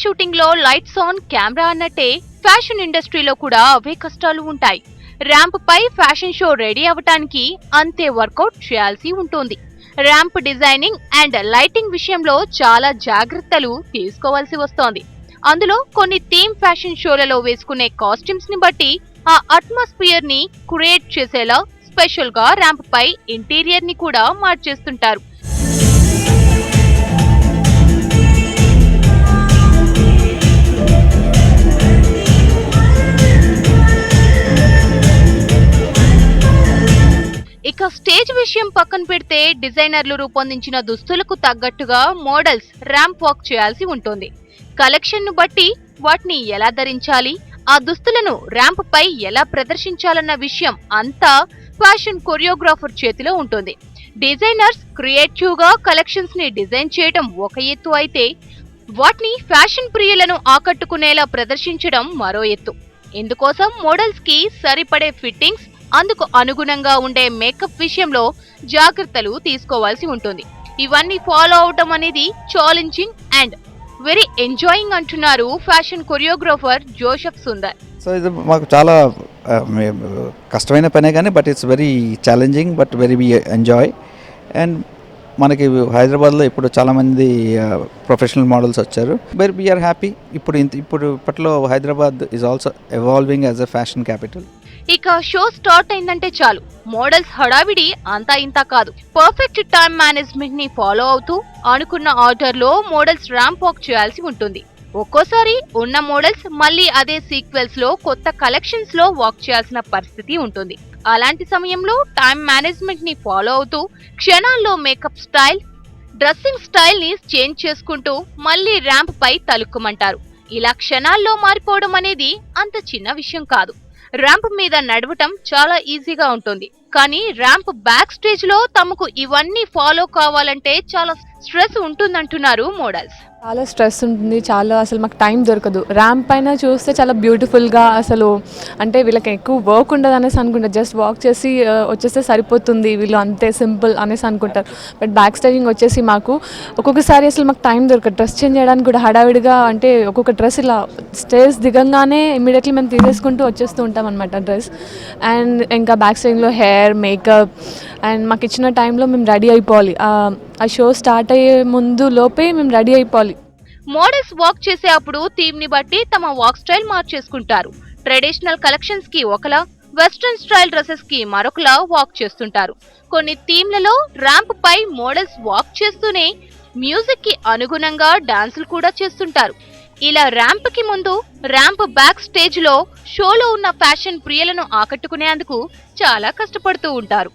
Shooting లో lights on camera అన్నట్టే fashion ఇండస్ట్రీలో కూడా అవే కష్టాలు ఉంటాయి. ర్యాంప్ పై ఫ్యాషన్ షో రెడీ అవ్వటానికి అంతే వర్కౌట్ చేయాల్సి ఉంటుంది. ర్యాంప్ డిజైనింగ్ అండ్ లైటింగ్ విషయంలో చాలా జాగ్రత్తలు తీసుకోవాల్సి వస్తోంది. అందులో కొన్ని థీమ్ ఫ్యాషన్ షోలలో వేసుకునే కాస్ట్యూమ్స్ ని బట్టి ఆ అట్మాస్ఫియర్ ని క్రియేట్ చేసేలా స్పెషల్ గా ర్యాంప్ పై ఇంటీరియర్ ని కూడా మార్చేస్తుంటారు. ఇక స్టేజ్ విషయం పక్కన పెడితే డిజైనర్లు రూపొందించిన దుస్తులకు తగ్గట్టుగా మోడల్స్ ర్యాంప్ వాక్ చేయాల్సి ఉంటుంది. కలెక్షన్ ను బట్టి వాటిని ఎలా ధరించాలి, ఆ దుస్తులను ర్యాంప్ పై ఎలా ప్రదర్శించాలన్న విషయం అంతా ఫ్యాషన్ కొరియోగ్రాఫర్ చేతిలో ఉంటుంది. డిజైనర్స్ క్రియేటివ్ గా కలెక్షన్స్ ని డిజైన్ చేయడం ఒక ఎత్తు అయితే, వాటిని ఫ్యాషన్ ప్రియులను ఆకట్టుకునేలా ప్రదర్శించడం మరో ఎత్తు. ఇందుకోసం మోడల్స్ కి సరిపడే ఫిట్టింగ్స్, అందుకు అనుగుణంగా ఉండే మేకప్ విషయంలో జాగ్రత్తలు తీసుకోవాల్సి ఉంటుంది. ఇవన్నీ ఫాలో అవటం అనేది ఛాలెంజింగ్ అండ్ వెరీ ఎంజాయింగ్ అంటున్నారు fashion choreographer Joseph Sundar. So ఇది మాకు చాలా కష్టమైన పనే కానీ but it's very challenging but very enjoy. And మనకి హైదరాబాద్లో ఇప్పుడు చాలామంది ప్రొఫెషనల్ మోడల్స్ వచ్చారు. But we are happy. ఇప్పట్లో Hyderabad is also evolving as a fashion capital. ఇక షో స్టార్ట్ అయిందంటే చాలు మోడల్స్ హడావిడి అంతా ఇంతా కాదు. పర్ఫెక్ట్ టైం మేనేజ్మెంట్ ని ఫాలో అవుతూ అనుకున్న ఆర్డర్ లో మోడల్స్ ర్యాంప్ వాక్ చేయాల్సి ఉంటుంది. ఒక్కోసారి ఉన్న మోడల్స్ మళ్ళీ అదే సీక్వెల్స్ లో కొత్త కలెక్షన్స్ లో వాక్ చేయాల్సిన పరిస్థితి ఉంటుంది. అలాంటి సమయంలో టైం మేనేజ్మెంట్ ని ఫాలో అవుతూ క్షణాల్లో మేకప్ స్టైల్, డ్రెస్సింగ్ స్టైల్ ని చేంజ్ చేసుకుంటూ మళ్ళీ ర్యాంప్ పై తలుక్కుమంటారు. ఇలా క్షణాల్లో మారిపోవడం అనేది అంత చిన్న విషయం కాదు. ర్యాంప్ మీద నడవటం చాలా ఈజీగా ఉంటుంది, కానీ ర్యాంప్ బ్యాక్ స్టేజ్ లో తమకు ఇవన్నీ ఫాలో కావాలంటే చాలా స్ట్రెస్ ఉంటుందంటున్నారు మోడల్స్. చాలా స్ట్రెస్ ఉంటుంది, చాలా అసలు మాకు టైం దొరకదు. ర్యాంప్ పైన చూస్తే చాలా బ్యూటిఫుల్గా అసలు అంటే వీళ్ళకి ఎక్కువ వర్క్ ఉండదు అనేసి అనుకుంటారు. జస్ట్ వాక్ చేసి వచ్చేస్తే సరిపోతుంది, వీళ్ళు అంతే సింపుల్ అనేసి అనుకుంటారు. బట్ బ్యాక్ స్టేజింగ్ వచ్చేసి మాకు ఒక్కొక్కసారి అసలు మాకు టైం దొరకదు. డ్రెస్ చేంజ్ చేయడానికి కూడా హడావిడిగా అంటే ఒక్కొక్క డ్రెస్ ఇలా స్టేజ్ దిగంగానే ఇమీడియట్లీ మేము తీసేసుకుంటూ వచ్చేస్తూ ఉంటాం అనమాట డ్రెస్. అండ్ ఇంకా బ్యాక్ స్టేజింగ్లో హెయిర్, మేకప్ అండ్ మాకు ఇచ్చిన టైంలో మేము రెడీ అయిపోవాలి. ఆ షో స్టార్ట్ అయ్యే ముందు లోపే మేము రెడీ అయిపోవాలి. మోడల్స్ వాక్ చేసే అప్పుడు థీమ్ ని బట్టి తమ వాక్ స్టైల్ మార్చేసుకుంటారు. ట్రెడిషనల్ కలెక్షన్స్ కి ఒకలా, వెస్ట్రన్ స్టైల్ డ్రెస్సెస్ కి మరొకలా వాక్ చేస్తుంటారు. కొన్ని థీమ్లలో ర్యాంప్ పై మోడల్స్ వాక్ చేస్తూనే మ్యూజిక్ కి అనుగుణంగా డాన్సులు కూడా చేస్తుంటారు. ఇలా ర్యాంప్ కి ముందు, ర్యాంప్ బ్యాక్ స్టేజ్ లో షోలో ఉన్న ఫ్యాషన్ ప్రియులను ఆకట్టుకునేందుకు చాలా కష్టపడుతూ ఉంటారు.